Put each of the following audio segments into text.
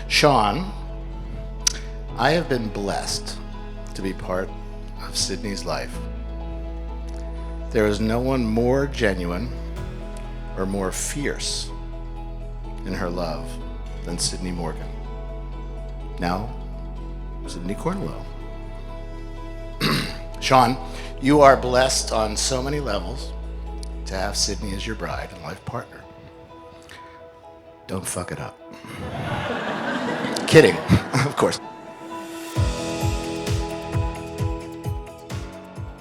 Shawn, I have been blessed to be part of Sydney's life. There is no one more genuine or more fierce in her love than Sydney Morgan. Now, Sydney Cornwell. Shawn, you are blessed on so many levels to have Sydney as your bride and life partner. Don't fuck it up. Kidding, of course.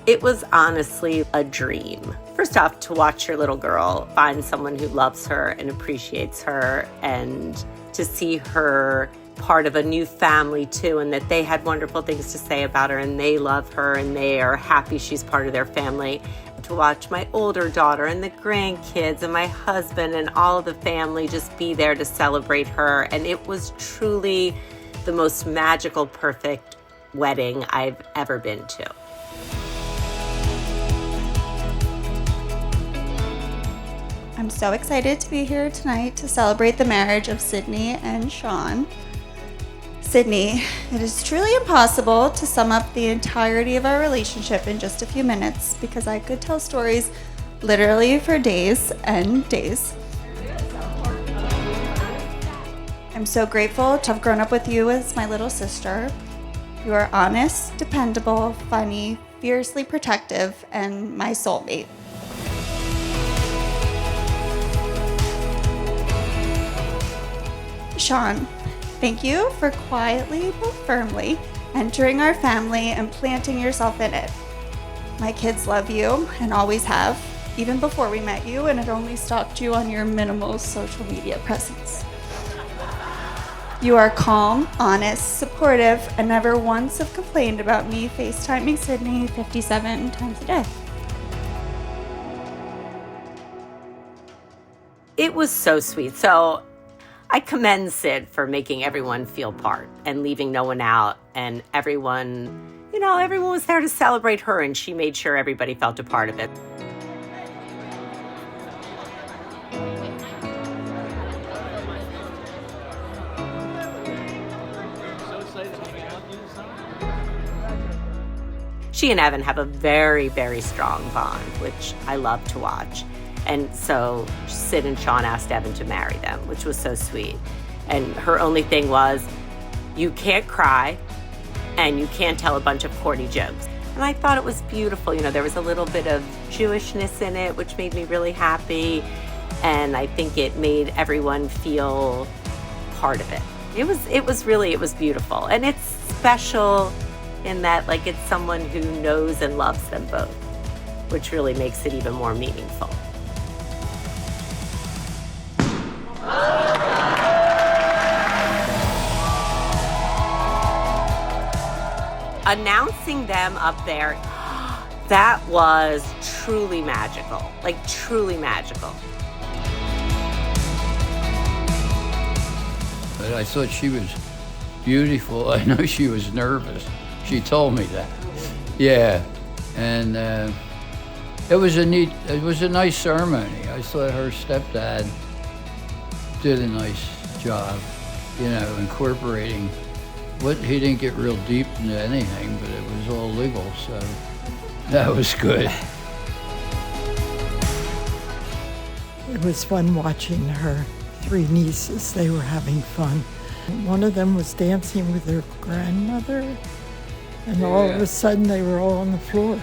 It was honestly a dream. First off, to watch your little girl find someone who loves her and appreciates her, and to see her part of a new family too, and that they had wonderful things to say about her and they love her and they are happy she's part of their family. To watch my older daughter and the grandkids and my husband and all of the family just be there to celebrate her. And it was truly the most magical, perfect wedding I've ever been to. I'm so excited to be here tonight to celebrate the marriage of Sydney and Shawn. Sydney, it is truly impossible to sum up the entirety of our relationship in just a few minutes because I could tell stories literally for days and days. I'm so grateful to have grown up with you as my little sister. You are honest, dependable, funny, fiercely protective, and my soulmate. Shawn, thank you for quietly but firmly entering our family and planting yourself in it. My kids love you and always have, even before we met you, and had only stalked you on your minimal social media presence. You are calm, honest, supportive, and never once have complained about me FaceTiming Sydney 57 times a day. It was so sweet. So I commend Sid for making everyone feel part and leaving no one out, and everyone was there to celebrate her, and she made sure everybody felt a part of it. She and Evan have a very, very strong bond, which I love to watch. And so Sid and Shawn asked Evan to marry them, which was so sweet. And her only thing was, you can't cry and you can't tell a bunch of corny jokes. And I thought it was beautiful. You know, there was a little bit of Jewishness in it, which made me really happy. And I think it made everyone feel part of it. It was beautiful. And it's special in that, like, it's someone who knows and loves them both, which really makes it even more meaningful. Announcing them up there, that was truly magical, like truly magical. But I thought she was beautiful. I know she was nervous. She told me that. Yeah, and it was a nice ceremony. I thought her stepdad did a nice job, incorporating he didn't get real deep into anything, but it was all legal, so that was good. It was fun watching her three nieces. They were having fun. One of them was dancing with her grandmother, and all of a sudden they were all on the floor.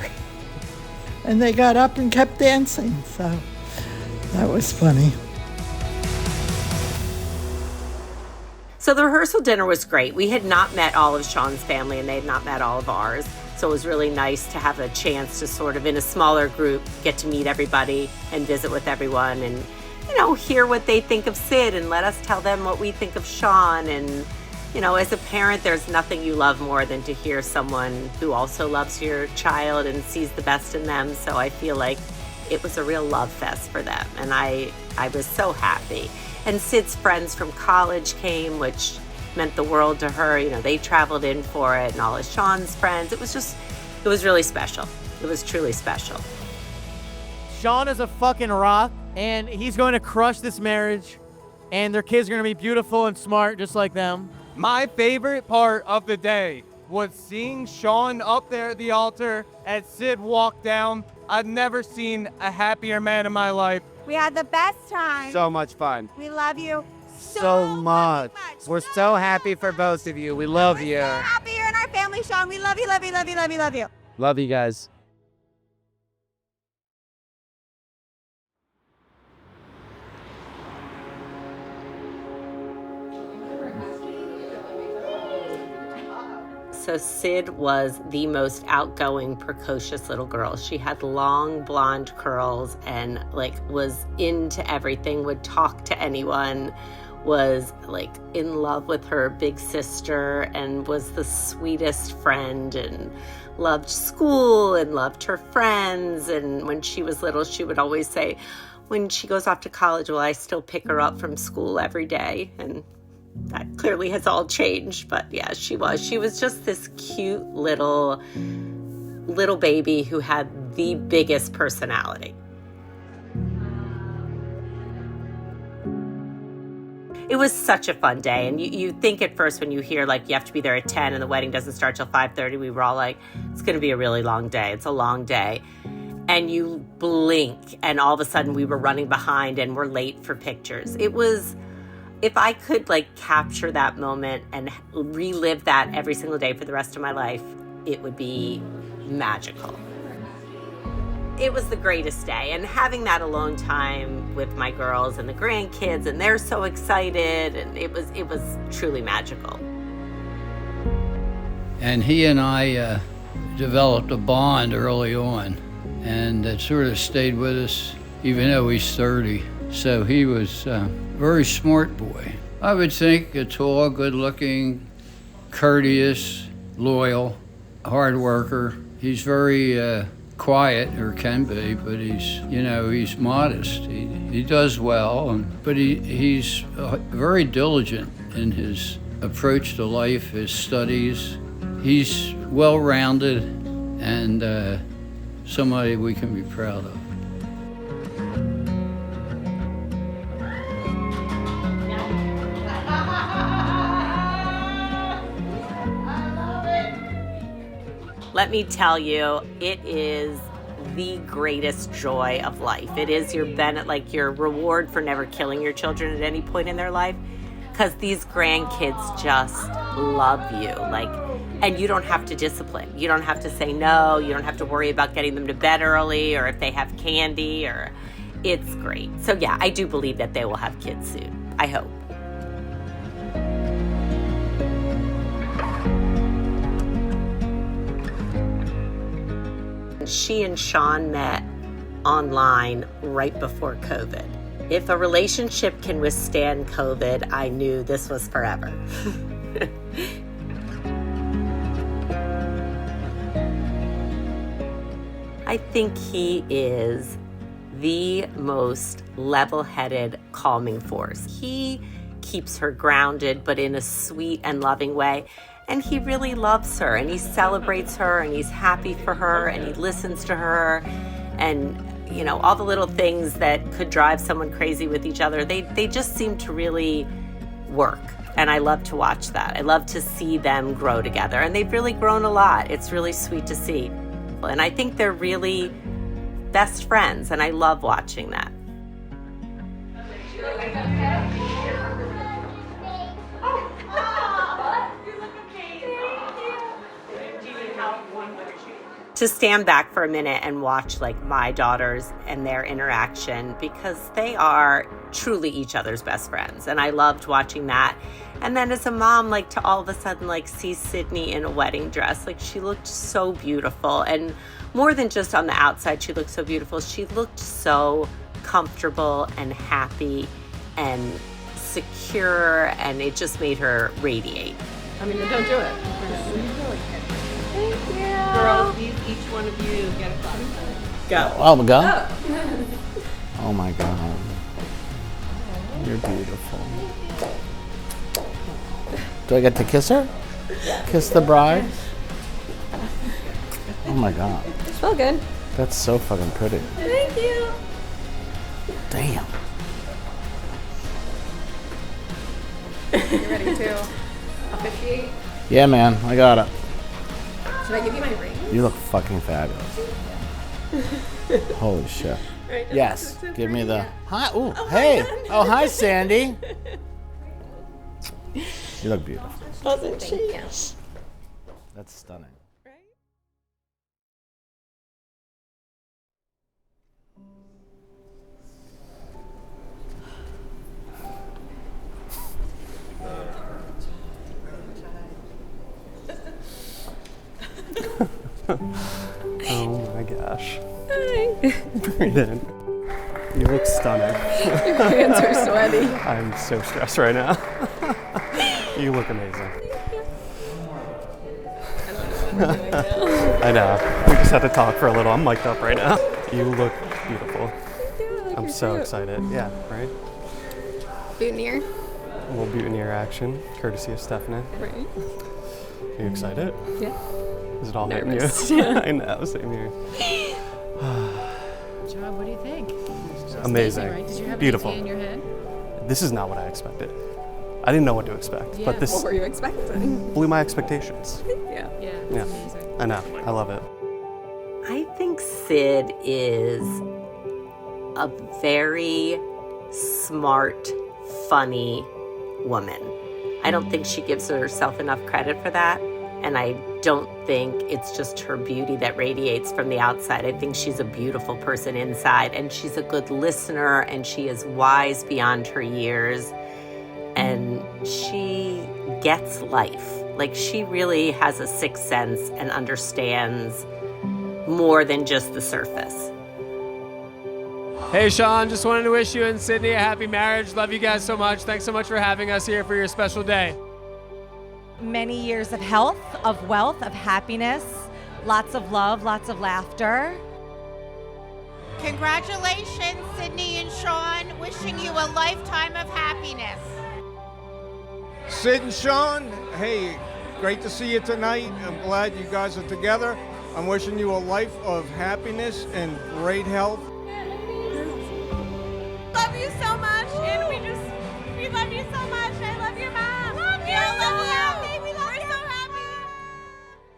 And they got up and kept dancing, so that was funny. So the rehearsal dinner was great. We had not met all of Shawn's family, and they had not met all of ours. So it was really nice to have a chance to sort of, in a smaller group, get to meet everybody and visit with everyone and, hear what they think of Sid and let us tell them what we think of Shawn. And, as a parent, there's nothing you love more than to hear someone who also loves your child and sees the best in them. So I feel like it was a real love fest for them. And I was so happy. And Sid's friends from college came, which meant the world to her. They traveled in for it, and all of Shawn's friends. It was really special. It was truly special. Shawn is a fucking rock, and he's going to crush this marriage. and their kids are gonna be beautiful and smart just like them. My favorite part of the day was seeing Shawn up there at the altar as Sid walked down. I've never seen a happier man in my life. We had the best time. So much fun. We love you So much. We're so happy for both of you. We love you. So happy you're in our family, Shawn. We love you, love you, love you, love you, love you. Love you guys. So Sid was the most outgoing, precocious little girl. She had long blonde curls and was into everything, would talk to anyone, was in love with her big sister and was the sweetest friend and loved school and loved her friends. And when she was little, she would always say, when she goes off to college, will I still pick her up from school every day? And that clearly has all changed, but yeah, she was just this cute little baby who had the biggest personality. It was such a fun day, and you think at first when you hear you have to be there at 10 and the wedding doesn't start till 5:30, we were all like, it's going to be a really long day. It's a long day. And you blink and all of a sudden we were running behind and we're late for pictures. It was, if I could capture that moment and relive that every single day for the rest of my life, it would be magical. It was the greatest day, and having that alone time with my girls and the grandkids, and they're so excited, and it was truly magical. And he and I developed a bond early on, and it sort of stayed with us even though he's 30. So he was a very smart boy. I would think a tall, good-looking, courteous, loyal, hard worker. He's very quiet, or can be, but he's modest. He does well, but he's very diligent in his approach to life, his studies. He's well-rounded and somebody we can be proud of. Let me tell you, it is the greatest joy of life. It is your reward for never killing your children at any point in their life, because these grandkids just love you. And you don't have to discipline. You don't have to say no. You don't have to worry about getting them to bed early or if they have candy, or it's great. So yeah, I do believe that they will have kids soon. I hope. She and Shawn met online right before COVID. If a relationship can withstand COVID, I knew this was forever. I think he is the most level-headed, calming force. He keeps her grounded, but in a sweet and loving way. And he really loves her, and he celebrates her, and he's happy for her, and he listens to her. And, all the little things that could drive someone crazy with each other, they just seem to really work. And I love to watch that. I love to see them grow together. And they've really grown a lot. It's really sweet to see. And I think they're really best friends, and I love watching that. To stand back for a minute and watch my daughters and their interaction, because they are truly each other's best friends, and I loved watching that. And then as a mom, to all of a sudden see Sydney in a wedding dress, she looked so beautiful, and more than just on the outside she looked so beautiful, she looked so comfortable and happy and secure, and it just made her radiate. Don't do it. Thank you. Girls, each one of you get a flower. Go. Oh my God. Oh my God. You're beautiful. Do I get to kiss her? Kiss the bride? Oh my God. It's well good. That's so fucking pretty. Thank you. Damn. You ready to officiate? Yeah, man, I got it. Should I give you my ring? You look fucking fabulous. Holy shit. Right, Yes, give me the hi. Ooh, Oh, hey. hi, Oh, hi, Sandy. You look beautiful. Wasn't she? That's stunning. Oh my gosh. Hi. Breathe in. You look stunning. Your hands are sweaty. I'm so stressed right now. You look amazing. I know. We just had to talk for a little. I'm mic'd up right now. You look beautiful. I'm so excited. Yeah, right? Boutonniere. A little boutonniere action, courtesy of Stephanie. Right. Are you excited? Yeah. Is it all hitting Nervous. you? I know, same here. John, what do you think? Amazing. Right? Did you have Beautiful. an idea in your head? This is not what I expected. I didn't know what to expect, Yeah. but this What were you expecting? blew my expectations. Yeah. Yeah. Yeah. It's amazing. I know. I love it. I think Sid is a very smart, funny woman. I don't think she gives herself enough credit for that. And I don't think it's just her beauty that radiates from the outside. I think she's a beautiful person inside, and she's a good listener, and she is wise beyond her years. And she gets life. Like, she really has a sixth sense and understands more than just the surface. Hey, Shawn, just wanted to wish you and Sydney a happy marriage. Love you guys so much. Thanks so much for having us here for your special day. Many years of health, of wealth, of happiness, lots of love, lots of laughter. Congratulations, Sydney and Shawn. Wishing you a lifetime of happiness. Sid and Shawn, hey, great to see you tonight. I'm glad you guys are together. I'm wishing you a life of happiness and great health. Love you so much, and we love you so much. I love your mom. Love you. I love you. We love you. We're so happy.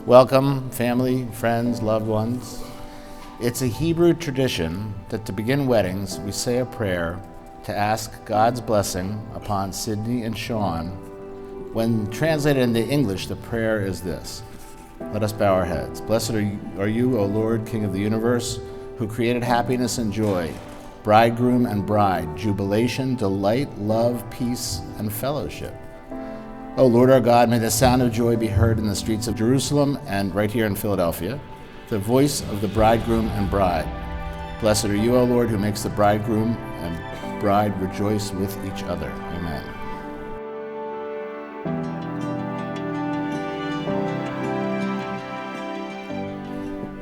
Welcome, family, friends, loved ones. It's a Hebrew tradition that to begin weddings, we say a prayer to ask God's blessing upon Sydney and Shawn. When translated into English, the prayer is this. Let us bow our heads. Blessed are you, O Lord, King of the universe, who created happiness and joy, bridegroom and bride, jubilation, delight, love, peace, and fellowship. O Lord our God, may the sound of joy be heard in the streets of Jerusalem and right here in Philadelphia, the voice of the bridegroom and bride. Blessed are you, O Lord, who makes the bridegroom and bride rejoice with each other. Amen.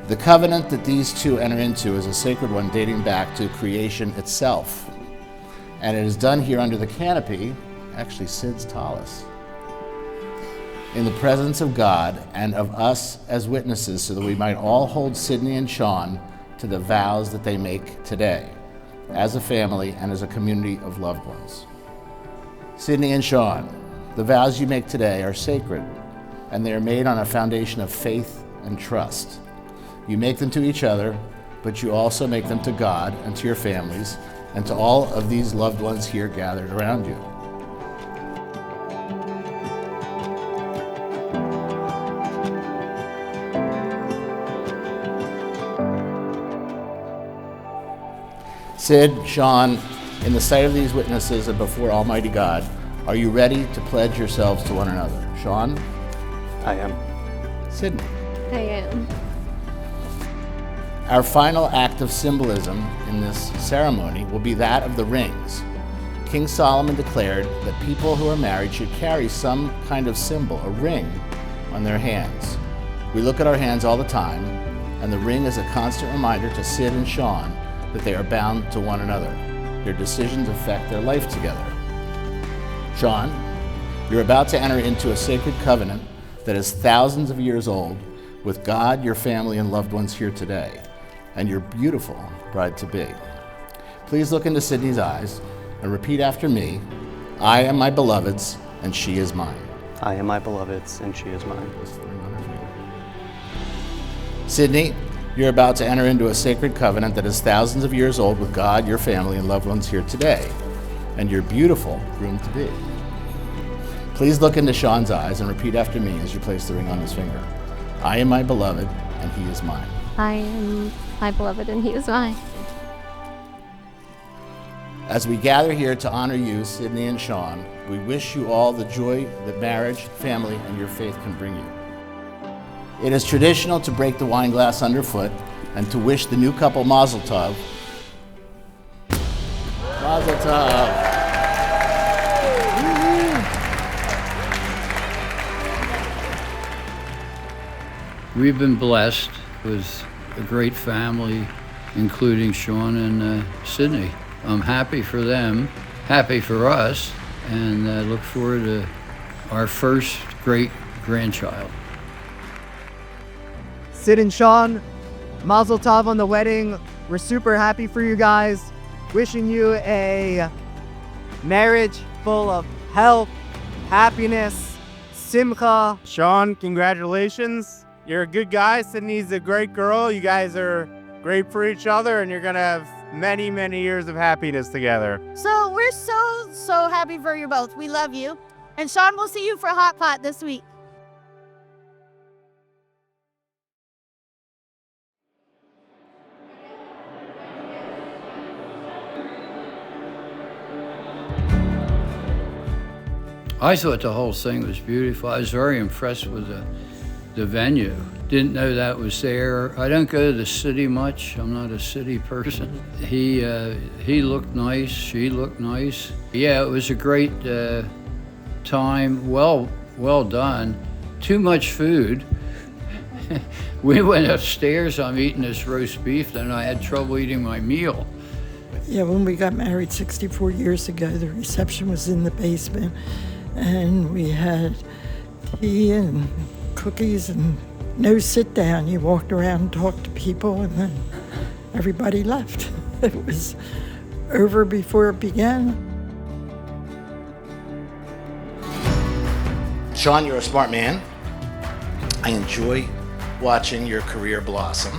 The covenant that these two enter into is a sacred one dating back to creation itself. And it is done here under the canopy, actually Sid's tallis, in the presence of God and of us as witnesses, so that we might all hold Sydney and Shawn to the vows that they make today, as a family and as a community of loved ones. Sydney and Shawn, the vows you make today are sacred, and they are made on a foundation of faith and trust. You make them to each other, but you also make them to God and to your families and to all of these loved ones here gathered around you. Sid, Shawn, in the sight of these witnesses and before Almighty God, are you ready to pledge yourselves to one another? Shawn? I am. Sydney? I am. Our final act of symbolism in this ceremony will be that of the rings. King Solomon declared that people who are married should carry some kind of symbol, a ring, on their hands. We look at our hands all the time, and the ring is a constant reminder to Sid and Shawn that they are bound to one another. Their decisions affect their life together. Shawn, you're about to enter into a sacred covenant that is thousands of years old with God, your family, and loved ones here today. and your beautiful bride-to-be. Please look into Sydney's eyes and repeat after me. I am my beloved's, and she is mine. I am my beloved's, and she is mine. Sydney, you're about to enter into a sacred covenant that is thousands of years old with God, your family, and loved ones here today, and your beautiful groom-to-be. Please look into Shawn's eyes and repeat after me as you place the ring on his finger. I am my beloved, and he is mine. I am my beloved and he is mine. As we gather here to honor you, Sydney and Shawn, we wish you all the joy that marriage, family, and your faith can bring you. It is traditional to break the wine glass underfoot and to wish the new couple Mazel Tov. Mazel Tov. We've been blessed with a great family, including Shawn and Sydney. I'm happy for them, happy for us, and look forward to our first great grandchild. Sid and Shawn, Mazel Tov on the wedding. We're super happy for you guys. Wishing you a marriage full of health, happiness, simcha. Shawn, congratulations. You're a good guy. Sydney's a great girl. You guys are great for each other, and you're going to have many, many years of happiness together. So we're so happy for you both. We love you. And Shawn, we'll see you for Hot Pot this week. I thought the whole thing was beautiful. I was very impressed with the venue. Didn't know that was there. I don't go to the city much. I'm not a city person. He looked nice. She looked nice. Yeah, it was a great time. Well done. Too much food. We went upstairs. I'm eating this roast beef, then I had trouble eating my meal. Yeah, when we got married 64 years ago, the reception was in the basement, and we had tea and cookies and no sit down. You walked around and talked to people, and then everybody left. It was over before it began. Shawn, you're a smart man. I enjoy watching your career blossom,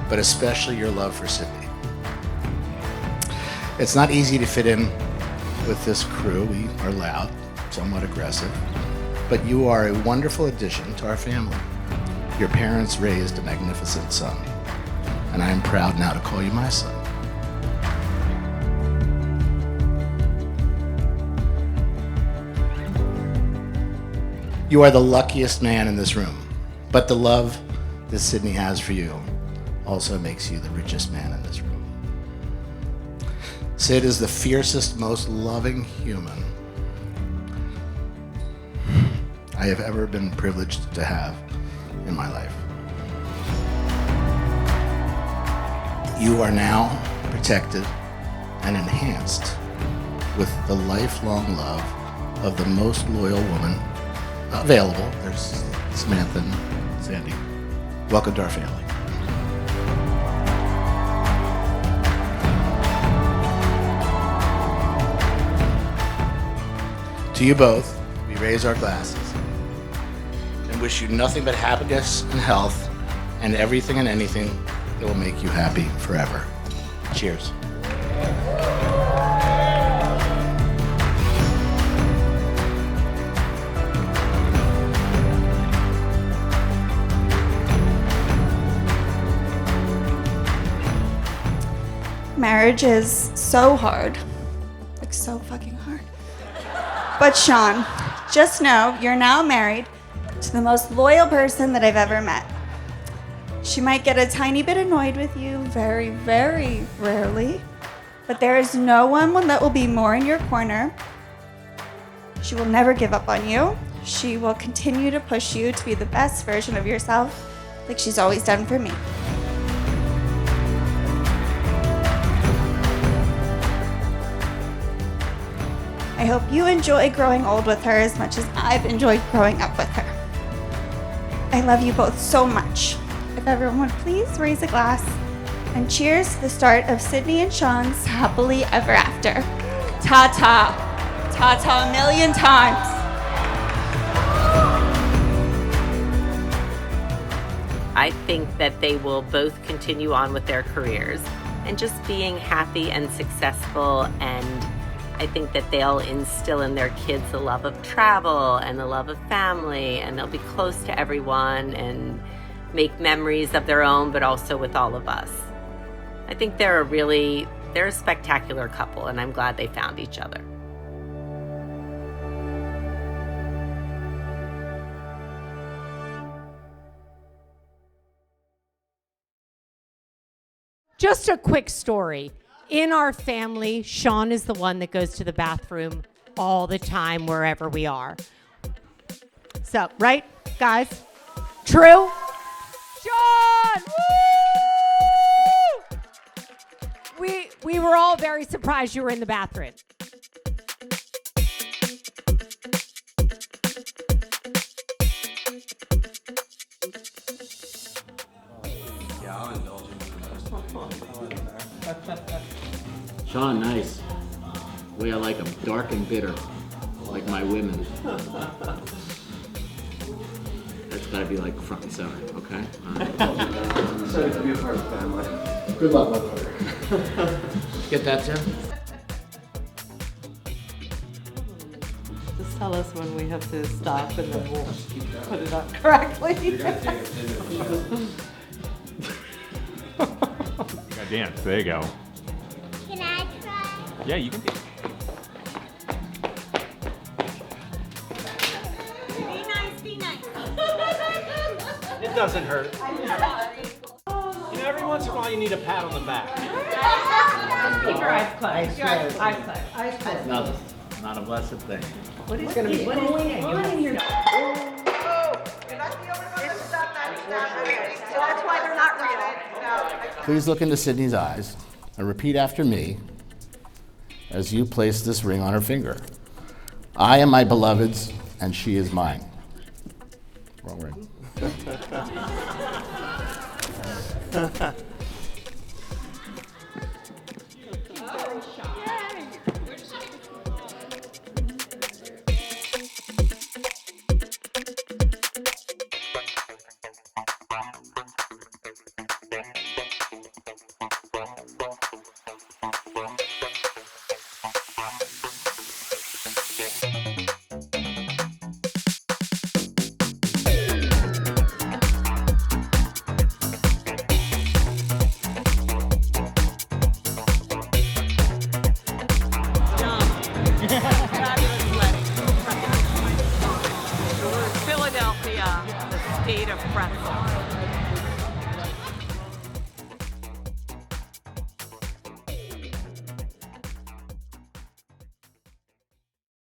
but especially your love for Sydney. It's not easy to fit in with this crew. We are loud, somewhat aggressive, but you are a wonderful addition to our family. Your parents raised a magnificent son, and I am proud now to call you my son. You are the luckiest man in this room, but the love that Sydney has for you also makes you the richest man in this room. Sid is the fiercest, most loving human I have ever been privileged to have in my life. You are now protected and enhanced with the lifelong love of the most loyal woman available. There's Samantha and Sandy. Welcome to our family. To you both, we raise our glasses and wish you nothing but happiness and health and everything and anything that will make you happy forever. Cheers. Marriage is so hard. Like, so fucking hard. But Shawn, just know you're now married to the most loyal person that I've ever met. She might get a tiny bit annoyed with you very, very rarely, but there is no one that will be more in your corner. She will never give up on you. She will continue to push you to be the best version of yourself, like she's always done for me. I hope you enjoy growing old with her as much as I've enjoyed growing up with her. I love you both so much. If everyone would please raise a glass And cheers to the start of Sydney and Shawn's happily ever after. Ta-ta. Ta-ta a million times. I think that they will both continue on with their careers and just being happy and successful, and I think that they'll instill in their kids the love of travel and the love of family, and they'll be close to everyone and make memories of their own, but also with all of us. I think they're a spectacular couple, and I'm glad they found each other. Just a quick story. In our family, Shawn is the one that goes to the bathroom all the time, wherever we are. So, right, guys? True? Shawn! Woo! We were all very surprised you were in the bathroom. Shawn, nice. The way I like them, dark and bitter, like my women. That's gotta be like front and center, okay? Excited to be a part of the family. Good luck, my brother. Get that, Tim? Just tell us when we have to stop and then we'll put it up correctly. You gotta dance. There you go. Can I try? Yeah, you can dance. Be nice, be nice. It doesn't hurt. You know, every once in a while you need a pat on the back. Keep your eyes closed. Your eyes closed. Eyes closed. Not a blessed thing. What is going to be going on here? That's why they're not real. Please look into Sydney's eyes and repeat after me as you place this ring on her finger. I am my beloved's, and she is mine. Wrong ring. Philadelphia, the state of pretzel.